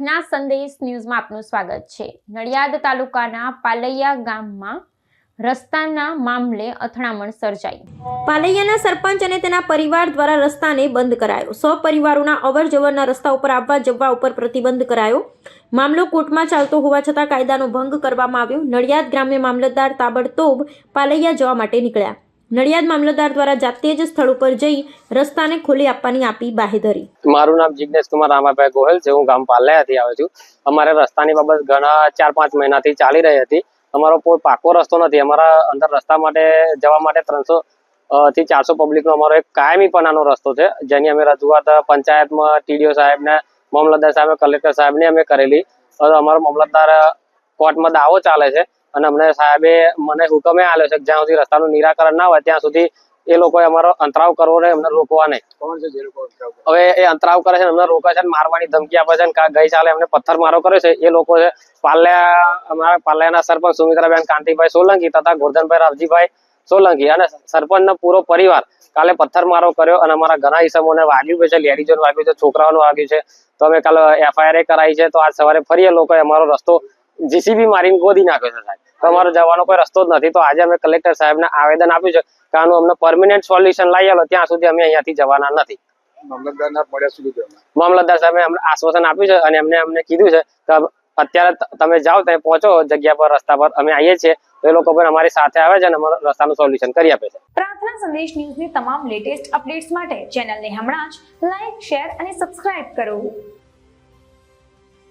પ્રાર્થના સંદેશ ન્યૂઝમાં આપનું સ્વાગત છે। નડિયાદ તાલુકાના પાલૈયા ગામમાં રસ્તાના મામલે અથડામણ સર્જાઈ। પાલૈયાના સરપંચ અને તેના પરિવાર દ્વારા રસ્તાને બંધ કરાયો। 100 પરિવારોના અવરજવરના રસ્તા ઉપર આવવા જવા ઉપર પ્રતિબંધ કરાયો। મામલો કોર્ટમાં ચાલતો હોવા છતાં કાયદાનો ભંગ કરવામાં આવ્યો। નડિયાદ ગ્રામ્ય મામલતદાર તાબડતોબ પાલૈયા જવા માટે નીકળ્યા। નડિયાદ મામલતદાર દ્વારા જાતે જ સ્થળ ઉપર જઈ રસ્તાને ખોલી આપવાની આપી બાહેધરી। મારું નામ જિગ્નેશ કુમાર રામાભાઈ ગોહિલ છે। હું ગામ પાલૈયાથી આવ્યો છું। અમારે રસ્તાની બાબત ઘણા 4-5 મહિનાથી ચાલી રહી હતી। અમારો કોઈ પાકો રસ્તો નથી। અમારા અંદર રસ્તા માટે જવા માટે 300 થી 400 પબ્લિકનો અમારો એક કાયમીપણાનો રસ્તો છે, જેની અમે રજૂઆત પંચાયતમાં ટીડીઓ સાહેબને, મામલતદાર સાહેબ, કલેક્ટર સાહેબને અમે કરેલી। અમારો મામલતદાર કોર્ટમાં દાવો ચાલે છે અને અમને સાહેબે મને હુકમે આપ્યો છે કે જ્યાં સુધી રસ્તાનું નિરાકરણ ના હોય ત્યાં સુધી એ લોકોએ અમારો અંતરાવ કરવો ને એમને રોકવા નહીં। હવે એ અંતરાવ કરે છે, એમને રોકે છે, મારવાની ધમકી આપે છે। ગઈ સાલે એમને પથ્થર મારો કર્યો છે। એ લોકો છે અમારા પાલૈયાના સરપંચ સુમિત્રાબેન કાંતિભાઈ સોલંકી તથા ગોરધનભાઈ રાવજીભાઈ સોલંકી અને સરપંચનો પૂરો પરિવાર કાલે પથ્થર મારો કર્યો અને અમારા ઘણા ઈસમોને વાગ્યું છે, લેડીઝોને વાગ્યું છે, છોકરાઓને વાગ્યું છે। તો અમે કાલે FIR કરાવી છે। તો આજ સવારે ફરી એ લોકોએ અમારો રસ્તો JCB મારીને ગોદી નાખ્યો છે સાહેબ। તો અમારો જવાનો કોઈ રસ્તો જ નથી। તો આજે અમે કલેક્ટર સાહેબને આવેદન આપ્યું છે કે આનું અમને પરમિનન્ટ સોલ્યુશન લઈ આવો, ત્યાં સુધી અમે અહીંયાથી જવાના નથી। મામલતદાર સાહેબે અમને આશ્વાસન આપ્યું છે અને અમને કીધું છે કે અત્યારે તમે જાઓ ત્યાં પહોંચો જગ્યા પર, રસ્તા પર અમે આવીએ છીએ। તો એ લોકો પણ અમારી સાથે આવે છે અને અમારા રસ્તાનું સોલ્યુશન કરી આપે છે। પ્રાર્થના સંદેશ ન્યૂઝની તમામ લેટેસ્ટ અપડેટ્સ માટે ચેનલને હમણાં જ લાઈક, શેર અને સબસ્ક્રાઇબ કરો।